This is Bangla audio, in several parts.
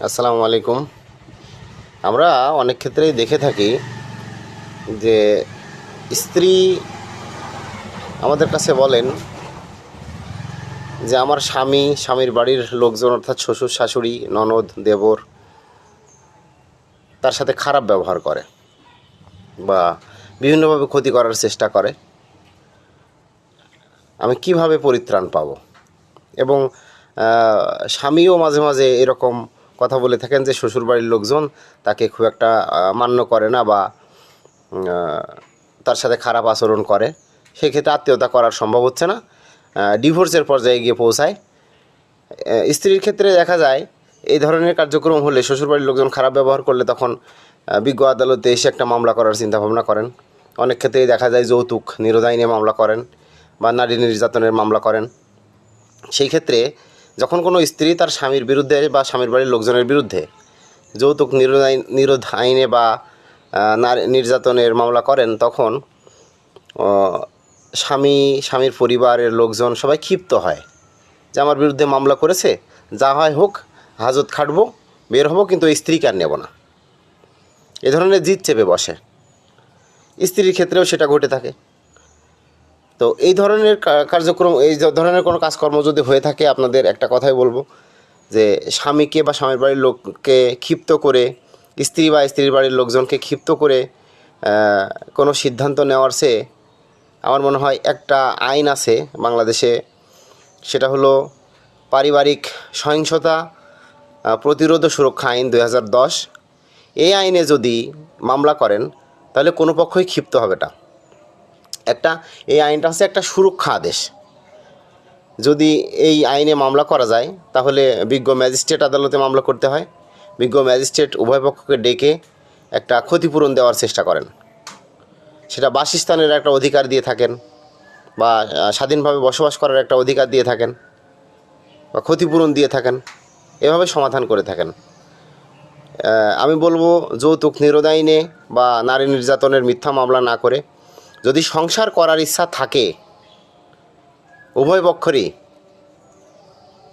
আসসালামু আলাইকুম। আমরা অনেক ক্ষেত্রেই দেখে থাকি যে স্ত্রী আমাদের কাছে বলেন যে আমার স্বামীর বাড়ির লোকজন অর্থাৎ শ্বশুর শাশুড়ি ননদ দেবর তার সাথে খারাপ ব্যবহার করে বা বিভিন্নভাবে ক্ষতি করার চেষ্টা করে। আমি কিভাবে পরিত্রাণ পাব? এবং স্বামীও মাঝে মাঝে এরকম কথা বলে থাকেন যে শ্বশুরবাড়ির লোকজন তাকে খুব একটা মান্য করে না বা তার সাথে খারাপ আচরণ করে। সেক্ষেত্রে আত্মীয়তা করার সম্ভব হচ্ছে না, ডিভোর্সের পর্যায়ে গিয়ে পৌঁছায়। স্ত্রীর ক্ষেত্রে দেখা যায় এই ধরনের কার্যক্রম হলে, শ্বশুরবাড়ির লোকজন খারাপ ব্যবহার করলে তখন বিজ্ঞ আদালতে এসে একটা মামলা করার চিন্তাভাবনা করেন। অনেক ক্ষেত্রেই দেখা যায় যৌতুক নিরোধ আইনে মামলা করেন বা নারী নির্যাতনের মামলা করেন। সেই ক্ষেত্রে যখন কোনো স্ত্রী তার স্বামীর বিরুদ্ধে বা স্বামীর বাড়ির লোকজনের বিরুদ্ধে যৌতুক নিরোধ আইনে বা নারী নির্যাতনের মামলা করেন, তখন স্বামীর পরিবারের লোকজন সবাই ক্ষিপ্ত হয় যে আমার বিরুদ্ধে মামলা করেছে, যা হয় হোক, হাজত খাটবো, বের হবো, কিন্তু স্ত্রীকে আর নেব না। এ ধরনের জিদ চেপে বসে। স্ত্রীর ক্ষেত্রেও সেটা ঘটে থাকে। তো এই ধরনের কার্যক্রম, এই ধরনের কোনো কাজকর্ম যদি হয়ে থাকে, আপনাদের একটা কথাই বলবো যে স্বামীকে বা স্বামীর বাড়ির লোককে ক্ষিপ্ত করে, স্ত্রী বা স্ত্রীর বাড়ির লোকজনকে ক্ষিপ্ত করে কোনো সিদ্ধান্ত নেওয়ার চেয়ে আমার মনে হয় একটা আইন আছে বাংলাদেশে, সেটা হলো পারিবারিক সহিংসতা প্রতিরোধ ও সুরক্ষা আইন 2010। এই আইনে যদি মামলা করেন তাহলে কোনো পক্ষই ক্ষিপ্ত হবে না। এই আইনটা হচ্ছে একটা সুরক্ষা আদেশ। যদি এই আইনে মামলা করা যায় তাহলে বিজ্ঞ ম্যাজিস্ট্রেট আদালতে মামলা করতে হয়। বিজ্ঞ ম্যাজিস্ট্রেট উভয় পক্ষকে ডেকে একটা ক্ষতিপূরণ দেওয়ার চেষ্টা করেন। সেটা বাসস্থানের একটা অধিকার দিয়ে থাকেন বা স্বাধীনভাবে বসবাস করার একটা অধিকার দিয়ে থাকেন বা ক্ষতিপূরণ দিয়ে থাকেন, এভাবে সমাধান করে থাকেন। আমি বলবো যৌতুক নিরোধ আইনে বা নারী নির্যাতনের মিথ্যা মামলা না করে, যদি সংসার করার ইচ্ছা থাকে উভয় পক্ষেরই,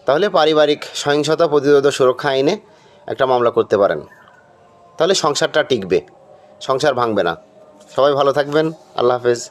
তাহলে পারিবারিক সহিংসতা প্রতিরোধ ও সুরক্ষা আইনে একটা মামলা করতে পারেন। তাহলে সংসারটা টিকবে, সংসার ভাঙবে না। সবাই ভালো থাকবেন। আল্লাহ হাফেজ।